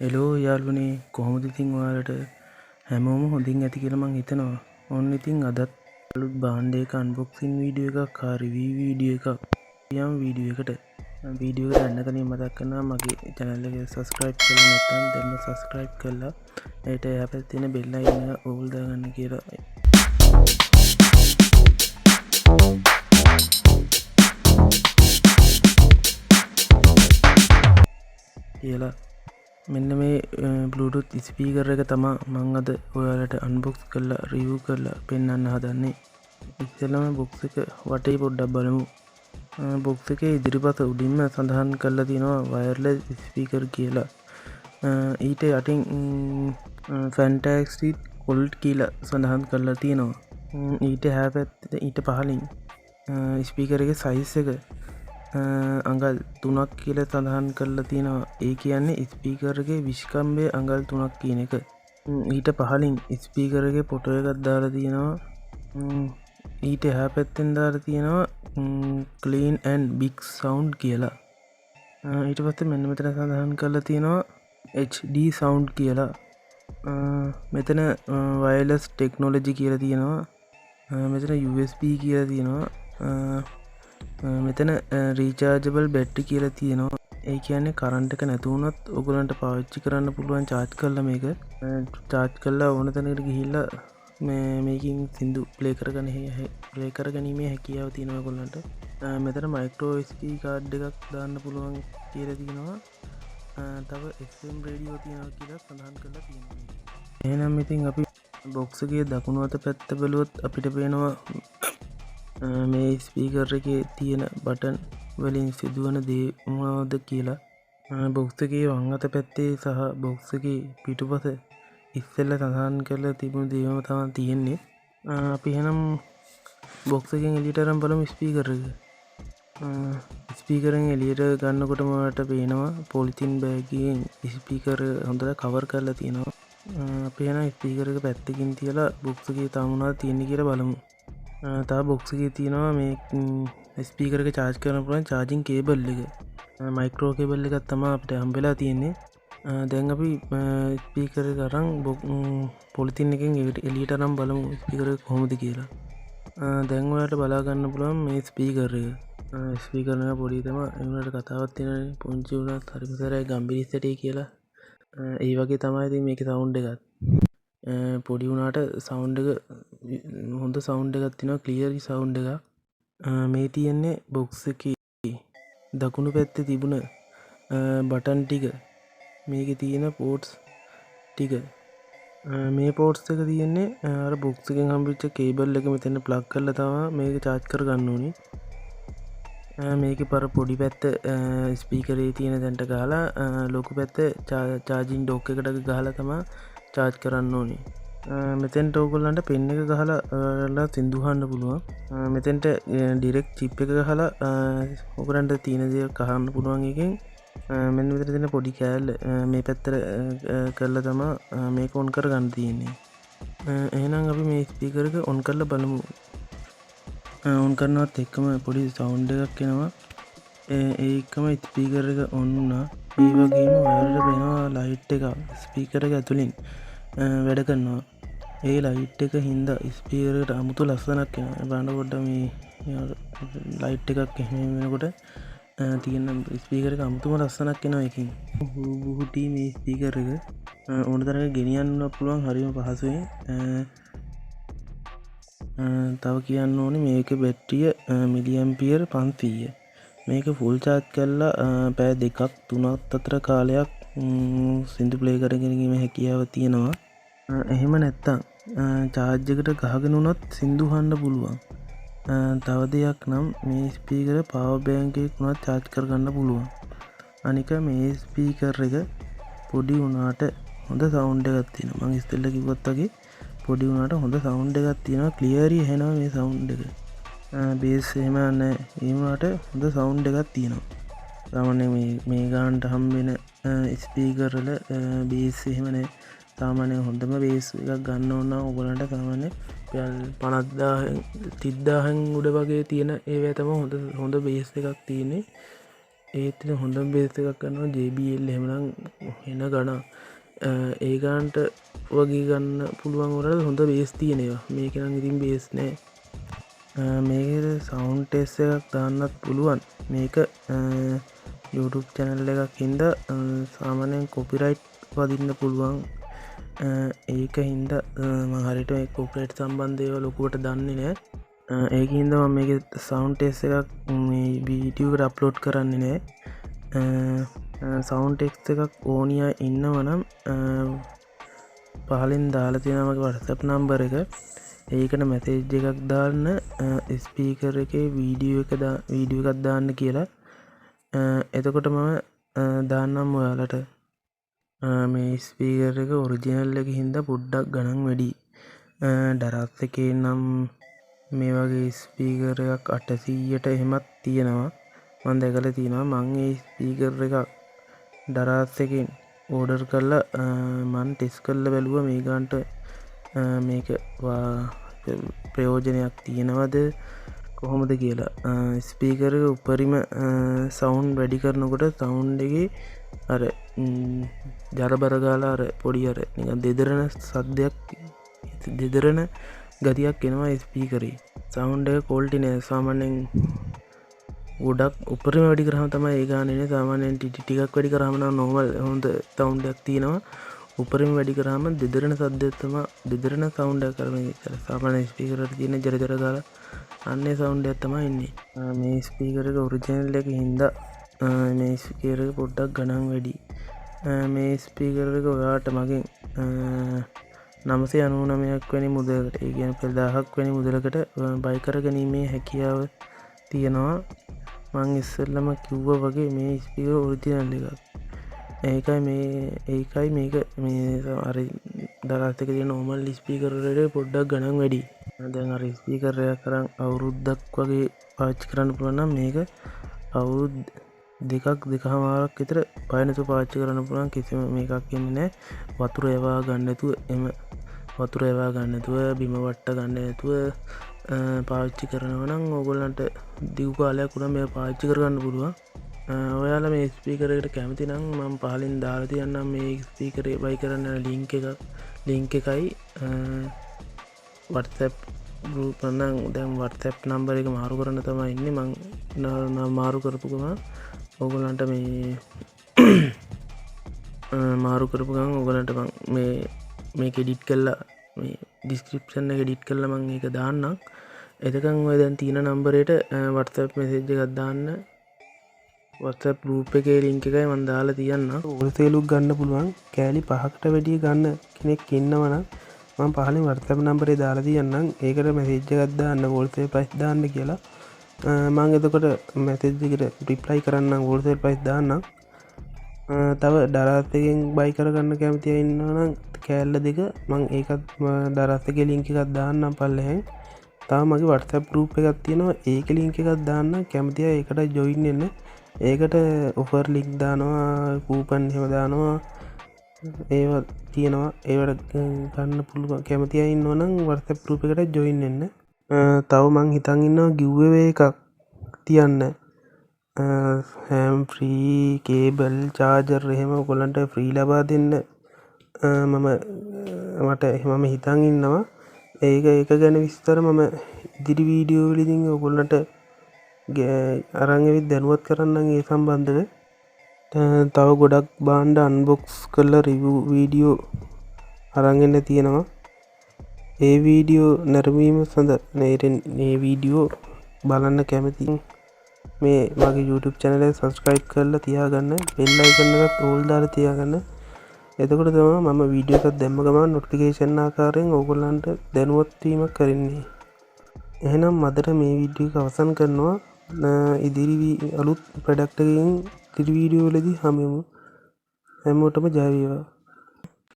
එලෝ යාළුවනේ කොහොමද ඉතින් ඔයාලට හැමෝම හොඳින් ඇති කියලා මං හිතනවා. ඔන්න ඉතින් අදත් අලුත් භාණ්ඩ එක අන්බොක්සින් වීඩියෝ එකක් හා රිවිව් වීඩියෝ එකක් යම් වීඩියෝ එකට යන්න කලින් මතක් කරනවා මගේ channel එක subscribe කරලා නැත්නම් දැන්ම subscribe කරලා ඒට එහා පැත්තේ තියෙන bell icon එක ඕල් දාගන්න කියලා මෙන්න මේ Bluetooth ස්පීකර් එක තමා මං අද ඔයාලට අන්බොක්ස් කරලා රිවිව් කරලා පෙන්වන්න හදන්නේ. ඉතින්ම බොක්ස් එක වටේ පොඩ්ඩක් බලමු. බොක්ස් එකේ ඉදිරිපස උඩින්ම සඳහන් කරලා තියෙනවා වයර්ලස් ස්පීකර් කියලා. ඊට යටින් ෆැන්ටැස්ටික් ගෝල්ඩ් කියලා සඳහන් කරලා තියෙනවා. ඊට එහා පැත්තේ ඊට පහළින් ස්පීකර් එකේ සයිස් එක අඟල් 3ක් කියලා සඳහන් කරලා තියෙනවා. ඒ කියන්නේ ස්පීකර් එකේ විස්කම්බය අඟල් 3ක් කියන එක. ඊට පහළින් ස්පීකර් එකේ ෆොටෝ එකක් දාලා තියෙනවා. ඊට එහා පැත්තෙන් දාලා තියෙනවා clean and big sound කියලා. ඊට පස්සේ මෙන්න මෙතන සඳහන් කරලා තියෙනවා HD sound කියලා. මෙතන wireless technology කියලා තියෙනවා. මෙතන USB කියලා තියෙනවා. මෙතන රීචාර්ජබල් බැටරි කියලා තියෙනවා. ඒ කියන්නේ කරන්ට් එක නැති වුණොත් ඔයගලන්ට පාවිච්චි කරන්න පුළුවන් charge කරලා මේක charge කරලා ඕන තැනකට ගිහිල්ලා මේකින් සින්දු ප්ලේ කරගැනීමේ හැකියාව තියෙනවා ඔයගලන්ට. මෙතන micro SD card එකක් දාන්න පුළුවන් කියලා තියෙනවා. තව XM රේඩියෝ තියෙනවා කියලා සඳහන් කරලා තියෙනවා. එහෙනම් ඉතින් අපි බොක්ස් එකේ දකුණු අත පැත්ත බැලුවොත් අපිට පේනවා මේ ස්පීකර් එකේ තියෙන බටන් වලින් සිදුවන දේ මොනවද කියලා. බොක්ස් එකේ වම් අත පැත්තේ සහ බොක්ස් එකේ පිටුපස ඉස්සෙල්ලා සඳහන් කරලා තිබුණු දේම තමයි තියෙන්නේ. අපි එහෙනම් බොක්ස් එකෙන් එළියට අරන් බලමු ස්පීකර් එක. ස්පීකරෙන් එළියට ගන්නකොටම ඔයාලට පේනවා පොලිතින් බෑග් එකෙන් ස්පීකර් හොඳට කවර් කරලා තියෙනවා. අපි එහෙනම් ස්පීකර් එක පැත්තකින් තියලා බොක්ස් එකේ තාම මොනවද තියෙන්නේ කියලා බලමු. තව බොක්ස් එකේ තියෙනවා මේ ස්පීකර් එක charge කරන්න පුළුවන් charging cable එක. මයික්‍රෝ කේබල් එකක් තමයි අපිට හම්බෙලා තියෙන්නේ. දැන් අපි ස්පීකර් එක අරන් පොලිතින් එකෙන් එළියට අරන් බලමු ස්පීකර් එක කොහොමද කියලා. දැන් ඔයාලට බලා ගන්න පුළුවන් මේ ස්පීකර් එක. ස්පීකර් එක පොඩි තමයි. ඒ වුණාට කතාවක් තියෙනනේ පුංචි වුණත් හරි විතරයි ගම්බිරිස්සටේ කියලා. ඒ වගේ තමයි ඉතින් මේකේ සවුන්ඩ් එකත්. පොඩි වුණාට සවුන්ඩ් එක හොඳ සවුන්ඩ් එකක් තියෙනවා ක්ලියර් සවුන්ඩ් එකක්. මේ තියෙන්නේ බොක්ස් එකේ දකුණු පැත්තේ තිබුණ බටන් ටික. මේකේ තියෙන පෝට්ස් ටික. මේ පෝට්ස් එක තියෙන්නේ අර බොක්ස් එකෙන් හම්බෙච්ච කේබල් එක මෙතන ප්ලග් කරලා තමයි මේක charge කරගන්න ඕනේ. මේකේ පර පොඩි පැත්ත ස්පීකරේ තියෙන තැනට ගහලා ලොකු පැත්ත charging dock එකට ගහලා තමයි charge කරන්න ඕනේ. මෙතෙන්ට ඕගොල්ලන්ට පෙන් එක ගහලා සින්දු අහන්න පුළුවන්. මෙතෙන්ට ඩිරෙක්ට් චිප් එක ගහලා ඕගොල්ලන්ට තියෙන දේ අහන්න පුළුවන් එකෙන්. මෙන්න මෙතන තියෙන පොඩි කෑල්ල මේ පැත්තට කරලා තමයි මේක ඔන් කරගන්න තියෙන්නේ. එහෙනම් අපි මේ ස්පීකර් එක ඔන් කරලා බලමු. ඔන් කරනවත් එක්කම පොඩි සවුන්ඩ් එකක් එනවා. ඒකම ස්පීකර් එක ඔන් වුණා. ඒ වගේම ඔයාලට පේනවා ලයිට් එක ස්පීකර් එක ඇතුලින් වැඩ කරනවා. ඒ ලයිට් එක හින්දා ස්පීකර් එකට අමුතු ලස්සනක් එනවා. බලන්න පොඩ්ඩක් මේ ලයිට් එකක් එහෙම වෙනකොට තියෙන ස්පීකර් එක අමුතුම ලස්සනක් එනවා එකකින්. බුහුටි මේ ස්පීකර් එක ඕන තරමක ගෙනියන්න පුළුවන් හරිම පහසුවෙන්. තව කියන්න ඕනේ මේකේ බැටරිය මිලි ඇම්පියර් 500. මේක ෆුල් charge කරලා පැය 2ක් 3ක් අතර කාලයක් සින්දු ප්ලේ කරගෙන ඉන්න හැකියාව තියෙනවා. එහෙම නැත්තම් charge එකට ගහගෙන උනත් සින්දු අහන්න පුළුවන්. තව දෙයක් නම් මේ ස්පීකර් පවර් බැංක් එකක් උනත් charge කරගන්න පුළුවන්. අනික මේ ස්පීකර් එක පොඩි වුණාට හොඳ සවුන්ඩ් එකක් තියෙනවා. මම ඉස්සෙල්ලා කිව්වත් වගේ පොඩි වුණාට හොඳ සවුන්ඩ් එකක් තියෙනවා. ක්ලියර්ලි ඇහෙනවා මේ සවුන්ඩ් එක. බේස් එහෙම නැහැ. ඒ වුණාට හොඳ සවුන්ඩ් එකක් තියෙනවා. සාමාන්‍යයෙන් මේ ගානට හම්බෙන ස්පීකර් වල බේස් එහෙම නැහැ. සාමාන්‍යයෙන් හොඳම බේස් එකක් ගන්න ඕන නම් ඔයගලන්ට සාමාන්‍යයෙන් 50000න් 30000න් උඩ වගේ තියෙන ඒවා තමයි හොඳ බේස් එකක් තියෙන්නේ. ඒත් හොඳම් බේස් එකක් කරනවා JBL එහෙමනම් එන ගණන් ඒ ගාන්ට වගේ ගන්න පුළුවන් වරට හොඳ බේස් තියෙනවා මේකනම් ඉතින් බේස් නෑ මේක සවුන්් ටෙස් එකක් දාන්නත් පුළුවන් මේක YouTube චැනල් එකක් හින්ද සාමානයෙන් කොපිරයිට් වදින්න පුළුවන් ඒක හින්ද මහරිට කොපරේට් සම්බන්ධයව ලොකුවට දන්නේ නෑ ඒක හින්ද මේක සවුන්් ටෙස් එකක් වීඩියකට අප්ලෝඩ් කරන්නේ නෑ සවුන්් ටෙක්ස් එකක් ඕනිය ඉන්නවනම් පහලින් දාලා තියෙනමගේ WhatsApp නම්බර එක ඒකට මැසේජ් එකක් දාන්න ස්පීකර් එක වීඩියෝ එකක් දාන්න කියලා එතකොට මම දාන්නම් ඔයාලට මේ ස්පීකර් එක ඔරිජිනල් එක හින්දා පොඩ්ඩක් ගණන් වැඩි ඩරස් එකේ නම් මේ වගේ ස්පීකර් එකක් 800ට එහෙමත් තියෙනවා මම දැකලා තියෙනවා මම ඒ ස්පීකර් එකක් ඩරස් එකෙන් ඕඩර් කරලා මන් ටෙස් කරලා බැලුවා මේ ගාන්ට මේක ප්‍රයෝජනයක් තියෙනවද කොහොමද කියලා ස්පීකර් එක උපරිම සවුන්් වැඩි කරනකොට සවුන්් එකේ අර ජරබර ගාලා අර පොඩි අර නිකන් දෙදරන සද්දයක් දෙදරන ගතියක් එනවා ස්පීකරේ සවුන්් එක ක්වොලිටි නෑ සාමාන්‍යයෙන් ගොඩක් උපරිම වැඩි කරාම තමයි ඒ ගානේ සාමාන්‍යයෙන් ටිකක් වැඩි කරාම නම් නෝමල් හොඳ සවුන්ඩ් එකක් තියෙනවා උපරිම වැඩි කරාම දෙදරන සද්දයක් තමයි දෙදරන සවුන්ඩ් එකක් කරන්නේ සාමාන්‍ය ස්පීකර් එකේ තියෙන ජර ගාලා අන්නේ සවුන්ඩ් එකක් තමයි එන්නේ මේ ස්පීකර් එක ඔරිජිනල් එක හින්දා මේ ස්පීකර් එක පොඩ්ඩක් ගණන් වැඩි මේ ස්පීකර් එක ඔයාට මගෙන් 999ක් වැනි මුදලකට ඒ කියන්නේ 1000ක් වැනි මුදලකට බයි කර ගැනීමේ හැකියාව තියෙනවා මං ඉස්සෙල්ලම කිව්වා වගේ මේ ස්පීකර් ඔරිජිනල් එකක් ඒකයි මේක මේ අර දරස් එකේ තියෙන නෝමල් ස්පීකර් වලට පොඩ්ඩක් ගණන් වැඩි දැන් අර ස්පීකර් එකක් කරන් අවුරුද්දක් වගේ පාවිච්චි කරන්න පුළුවන් නම් මේක අවුරුදු දෙකමාරක් විතර බය නැතුව පාවිච්චි කරන්න පුළුවන් කිසිම මේකක් ඉන්නේ නැහැ වතුර එවා ගන්න නැතුව වතුර එවා ගන්න නැතුව බිම වට්ට ගන්න නැතුව පාවිච්චි කරනවා නම් ඕගොල්ලන්ට දිගු කාලයක් උනා මේ පාවිච්චි කරගන්න පුළුවන් ඔයාලා මේ ස්පීකර් එකට කැමති නම් මම පහලින් දාලා තියන්නම් මේ ස්පීකර් එක බයි කරන්න ලින්ක් එකයි WhatsApp group නම් දැන් WhatsApp නම්බර එක මාරු කරන්න තමයි ඉන්නේ මම මාරු කරපු ගමන් ඕගොල්ලන්ට මේ මාරු කරපු ගමන් ඕගොල්ලන්ට මම මේක එඩිට් කරලා මේ ඩිස්ක්‍රිප්ෂන් එක එඩිට් කරලා මම ඒක දාන්නම් එතකන් ඔය දැන් තියෙන නම්බරයට WhatsApp මැසේජ් එකක් දාන්න WhatsApp group එකේ link එකයි මම දාලා තියන්නම් හොල්සේලුක් ගන්න පුළුවන් කෑලි 5කට වැඩිය ගන්න කෙනෙක් ඉන්නවනම් මම පහලින් WhatsApp නම්බරේ දාලා තියන්නම් ඒකට මැසේජ් එකක් දාන්න හොල්සේල් ප්‍රයිස් දාන්න කියලා මම එතකොට මැසේජ් එකට රිප්ලයි කරන්නම් හොල්සේල් ප්‍රයිස් දාන්නම් තව ඩරස් එකෙන් බයි කරගන්න කැමති අය ඉන්නවනම් කෑල්ල දෙක මං ඒකත් ඩරස් එකේ link එකක් දාන්නම් පල්ලෙහෙන් තව මගේ WhatsApp group එකක් තියෙනවා ඒක link එකක් දාන්න කැමති අය ඒකට join වෙන්න ඒකට offer link දානවා coupon එහෙම දානවා ඒවා තියෙනවා ඒවට ගන්න පුළුවන් කැමති අය ඉන්නවනම් WhatsApp group එකට join වෙන්න තව මං හිතන් ඉන්නවා giveaway එකක් තියන්න හැම් ෆ්‍රී කේබල් චාර්ජර් එහෙම ඔයගොල්ලන්ට ෆ්‍රී ලබා දෙන්න මම හිතන් ඉන්නවා ඒක ගැන විස්තර මම ඉදිරි වීඩියෝ වලදී ඔයගොල්ලන්ට අරන් ඇවිත් දැනුවත් කරන්නම් ඒ සම්බන්ධව තව ගොඩක් බාණ්ඩ අන්බොක්ස් කරලා රිවිව් වීඩියෝ අරන් එන්න තියෙනවා ඒ වීඩියෝ නැරඹීම සඳහා මේ වීඩියෝ බලන්න කැමති මේ මගේ YouTube channel එක subscribe කරලා තියාගන්න bell icon එකත් all දාලා තියාගන්න එතකොට තමයි මම වීඩියෝ එකක් දැම්ම ගමන් notification ආකාරයෙන් ඕගොල්ලන්ට දැනුවත් වීමක් කරන්නේ එහෙනම් අදට මේ වීඩියෝ එක අවසන් කරනවා ඉදිරි අලුත් ප්‍රොඩක්ට් එකකින් ඉදිරි වීඩියෝ වලදී හමු හැමෝටම ජය වේවා